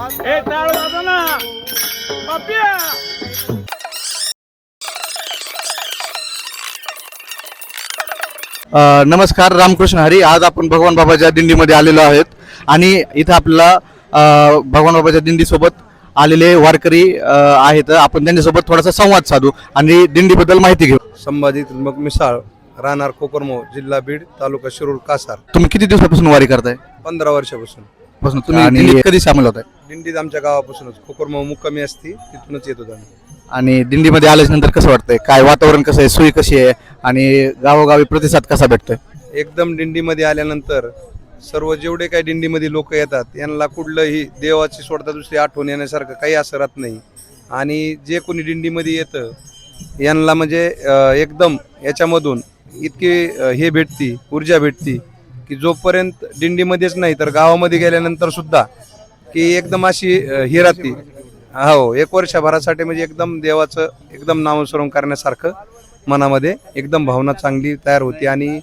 ए टाळ वाजव ना पप्या. नमस्कार, रामकृष्ण हरी. आज आपण भगवान बाबाच्या दिंडीमध्ये आलेलो आहोत आणि इथं आपल्याला भगवान बाबाच्या दिंडीसोबत आलेले वारकरी आहेत. आपण त्यांच्यासोबत थोडासा संवाद साधू आणि दिंडीबद्दल माहिती घेऊ. संभाजी त्र्यंबक मिसाळ, राहणार कोकरमो, जिल्हा बीड, तालुका शिरूर, कासार. तुम्ही किती दिवसापासून वारी करताय? 15 वर्षापासून. तुम्ही दिंडीत कधी सामील होताय? दिंडीत आमच्या गावापासूनच कोकरमो मुक्कामी असती, तिथूनच येत होता. आणि दिंडीमध्ये आल्याच्या नंतर कसं वाटतंय? काय वातावरण कसं आहे, सोयी कशी आहे आणि गावोगावी प्रतिसाद कसा भेटतोय? एकदम दिंडीमध्ये आल्यानंतर सर्व जेवढे काही दिंडीमध्ये लोक येतात यांना कुठलंही देवाची सोडता दुसरी आठवण येण्यासारखं काही असं राहत नाही. आणि जे कोणी दिंडीमध्ये येतं यांना म्हणजे एकदम याच्यामधून इतकी हे भेटती, ऊर्जा भेटती की जोपर्यंत दिंडीमध्येच नाही तर गावामध्ये गेल्यानंतर सुद्धा की एकदम अशी ही राहती. हो, 1 वर्षभरासाठी म्हणजे एकदम देवाचं एकदम नामस्मरण करण्यासारखं मनामध्ये एकदम भावना चांगली तयार होती. आणि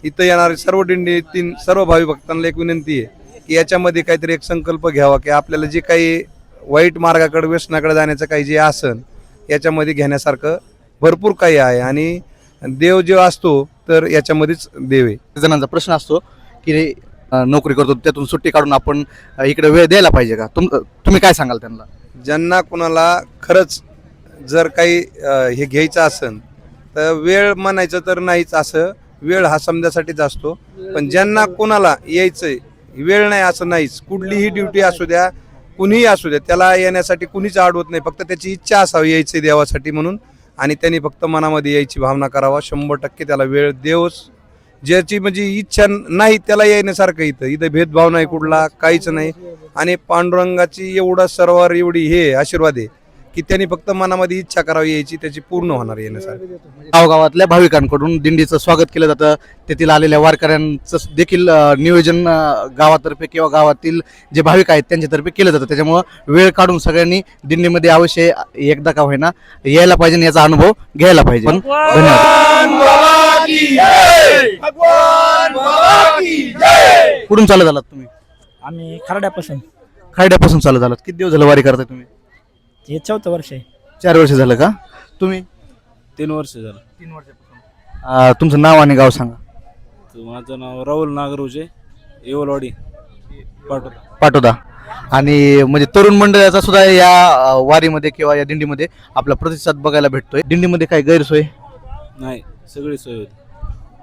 इथं येणारे सर्व दिंडीतील सर्व भावी भक्तांना एक विनंती आहे की याच्यामध्ये काहीतरी एक संकल्प घ्यावा की आपल्याला जे काही वाईट मार्गाकडे, व्यसनाकडे जाण्याचं काही जे आसन याच्यामध्ये घेण्यासारखं भरपूर काही आहे. आणि देव जो असतो तर याच्यामध्येच देव आहे. जणांचा प्रश्न असतो की नोकरी करतो त्यातून सुट्टी काढून आपण इकडे वेळ द्यायला पाहिजे का? तुम्ही काय सांगाल त्यांना? ज्यांना कोणाला खरंच जर काही हे घ्यायचं असेल तर वेळ म्हणायचं तर नाहीच, असं वेळ हा समजासाठीच असतो. पण ज्यांना कोणाला यायचंय, वेळ नाही असं नाहीच. कुठलीही ड्युटी असू द्या, कुणीही असू द्या, त्याला येण्यासाठी कुणीच अडवत नाही. फक्त त्याची इच्छा असावी यायचंय देवासाठी म्हणून. आणि त्यांनी फक्त मनामध्ये यायची भावना करावा. 100% त्याला वेळ देवच. ज्याची म्हणजे इच्छा नाही त्याला येण्यासारखं इथं भेदभाव नाही कुठला, काहीच नाही. आणि पांडुरंगाची एवढा सरवार एवढी हे आशीर्वाद आहे की त्यांनी फक्त मनामध्ये इच्छा करावी यायची, त्याची पूर्ण होणार येण्यासाठी. गावगावातल्या भाविकांकडून दिंडीचं स्वागत केलं जातं. तेथील आलेल्या वारकऱ्यांचं देखील नियोजन गावातर्फे किंवा गावातील जे भाविक आहेत त्यांच्यातर्फे केलं जातं. त्याच्यामुळं वेळ काढून सगळ्यांनी दिंडीमध्ये अवश्य एकदा का होईना यायला पाहिजे, याचा अनुभव घ्यायला पाहिजे. धन्यवाद. कुठून चालत आलात तुम्ही? आम्ही खर्ड्यापासून चालत आलात. किती दिवस झालं वारी करताय तुम्ही? हे 4थं वर्ष आहे. 4 वर्ष झालं का? तुम्ही? 3 वर्ष झालं. 3 वर्षापासून. तुमचं नाव आणि गाव सांगा. माझं नाव राहुल नागरूजे, येवलवाडी, पाटोदा. आणि म्हणजे तरुण मंडळाचा सुद्धा या वारीमध्ये किंवा या दिंडीमध्ये आपला प्रतिसाद बघायला भेटतोय. दिंडीमध्ये काय गैरसोय नाही, सगळी सोय होती.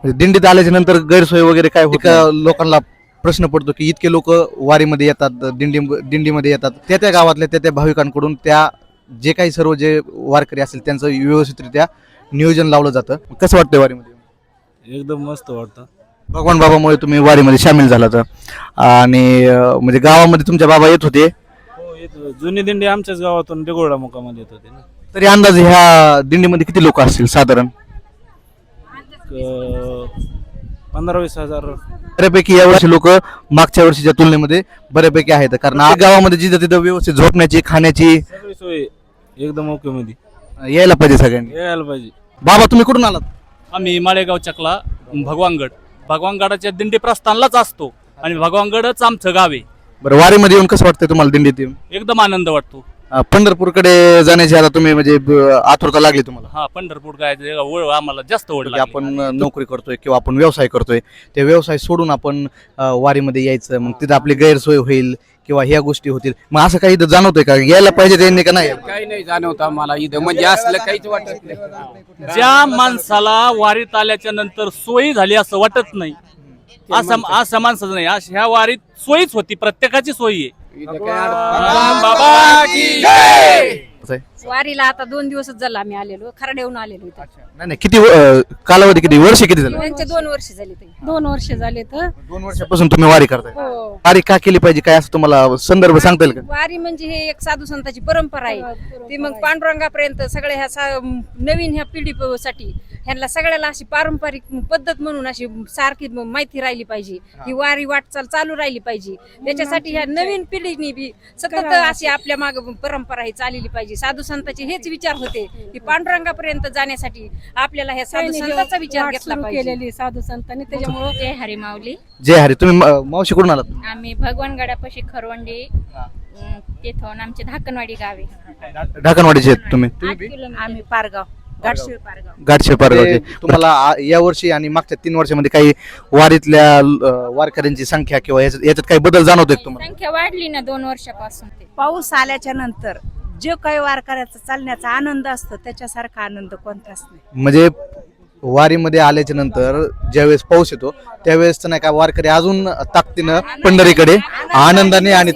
म्हणजे दिंडीत आल्याच्या नंतर गैरसोय वगैरे काय होतं? लोकांना प्रश्न पडतो की इतके लोक वारीमध्ये येतात, दिंडीमध्ये येतात, त्या गावातल्या त्या भाविकांकडून त्या जे काही सर्व जे वारकरी असतील त्यांचं व्यवस्थितरित्या नियोजन लावलं जातं. कसं वाटतंय वारीमध्ये? एकदम मस्त वाटतं. भगवान बाबामुळे तुम्ही वारीमध्ये सामील झालात आणि म्हणजे गावामध्ये तुमच्या बाबा येत होते? हो, जुनी दिंडी आमच्याच गावातून देगोडा मुक्कामाला येत होते ना. तरी अंदाजे ह्या दिंडीमध्ये किती लोक असतील साधारण? 15-20 हजार. बऱ्यापैकी यावर्षी लोक मागच्या वर्षीच्या तुलनेमध्ये बऱ्यापैकी आहेत. कारण गावामध्ये जिथं तिथं व्यवस्थित झोपण्याची, खाण्याची सगळी सोय एकदम ओके मध्ये. यायला पाहिजे सगळ्यांनी. यायला पाहिजे. बाबा तुम्ही कुठून आलात? आम्ही माळेगाव चकला, भगवानगडाच्या दिंडी प्रस्थानलाच असतो आणि भगवानगडच आमचं गाव आहे. बरं, वारीमध्ये येऊन कसं वाटतंय तुम्हाला दिंडीत येऊन? एकदम आनंद वाटतो. पंढरपूरकडे जाण्याची आता तुम्ही म्हणजे आतुरता लागली तुम्हाला? हा, पंढरपूर काय ओढ आम्हाला जास्त ओढ लागली. आपण नोकरी करतोय किंवा आपण व्यवसाय करतोय, ते व्यवसाय सोडून आपण वारीमध्ये यायचं, मग तिथं आपली गैरसोय होईल किंवा ह्या गोष्टी होतील, मग असं काही जाणवतंय का? यायला पाहिजे त्यांनी का नाही? काही नाही जाणवत आम्हाला इथं, म्हणजे असलं काहीच वाटत नाही. ज्या माणसाला वारीत आल्याच्या नंतर सोयी झाली असं वाटत नाही, असं माणसाचं नाही. ह्या वारीत सोयीच होती, प्रत्येकाची सोयी आहे. वारीला आता 2 दिवसच झाला आम्ही आलेलो, खरड्याहून आलेलो इथं. नाही, किती कालावधी, किती वर्ष, किती झालं? त्यांचे 2 वर्ष झाले. 2 वर्ष झाले तर 2 वर्षापासून तुम्ही वारी करताय. वारी का केली पाहिजे, काय असं तुम्हाला संदर्भ सांगता येईल का? वारी म्हणजे हे एक साधू संतांची परंपरा आहे. ती मग पांडुरंगापर्यंत सगळ्या ह्या नवीन ह्या पिढीसाठी ह्यांना सगळ्याला अशी पारंपरिक पद्धत म्हणून अशी सारखी माहिती राहिली पाहिजे. ही वारी वाटचाल चालू राहिली पाहिजे. त्याच्यासाठी ह्या नवीन पिढीने बी सतत अशी आपल्या माग परंपरा ही चाललेली पाहिजे. साधू संतांचे हेच विचार होते की पांडुरंगापर्यंत जाण्यासाठी आपल्याला ह्या साधू संतांचा विचार घेतला पाहिजे. साधू संतांनी त्याच्यामुळे जय हरी माऊली. जय हरी. तुम्ही मावशी कुठून आलात? आम्ही भगवानगडापाशी खरवंडी तेथून आमचे धाकणवाडी गाव आहे ढाकणवाडीचे आहेत तुम्ही 8 किलोमीटर. आम्ही पारगाव गाडशिळ पारगाव. गाठशे पारगावचे तुम्हाला या वर्षी आणि मागच्या 3 वर्षामध्ये काही वारीतल्या वारकऱ्यांची संख्या किंवा याच्यात काही बदल जाणवतोय का तुम्हाला? संख्या वाढली ना 2 वर्षापासून. पाऊस आल्याच्या नंतर जो काही वारकऱ्याचा चालण्याचा आनंद असतो त्याच्यासारखा आनंद कोणताच नाही. म्हणजे वारीमध्ये आल्याच्या नंतर ज्यावेळेस पाऊस येतो त्यावेळेस नाही का वारकरी अजून ताकदीनं पंढरीकडे आनंदाने आणि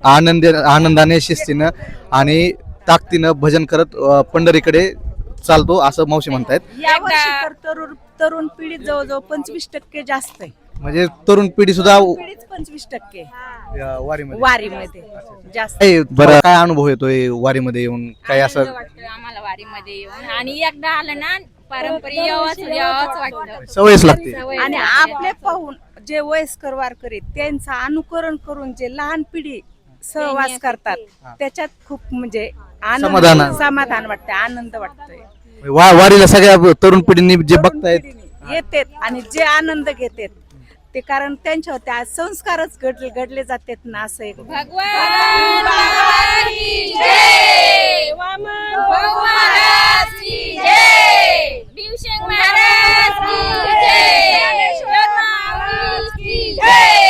आनंदाने शिस्तीनं आणि ताकदीनं भजन करत पंढरीकडे चालतो असं मावशी म्हणतायत. या वर्षी तर तरुण पिढी जवळजवळ 25% जास्त आहे. म्हणजे तरुण पिढी सुद्धा पिढीच 25% वारीमध्ये वारीमध्ये जास्त. बरं काय अनुभव येतोय वारीमध्ये येऊन काय आनंद असं वाटतोय आम्हाला वारीमध्ये येऊन आणि एकदा आलं ना पारंपरिक यावंच वाटतं. सवयच लागते. सवय आणि झाली. आपले पाहून जे वयस्कर वारकरी त्यांचं अनुकरण करून जे लहान पिढी सहवास करतात त्याच्यात खूप म्हणजे समाधान वाटतंय, आनंद वाटतोय. वारीला सगळ्या तरुण पिढींनी जे बघतायत येतात आणि जे आनंद घेतात ते कारण त्यांच्यावर त्या संस्कारच घडले जातात ना असं एक भगवान महाराज की जय. वामन महाराज की जय. भीमसेन महाराज की जय. ज्ञानेश्वर महाराज की जय.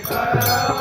करा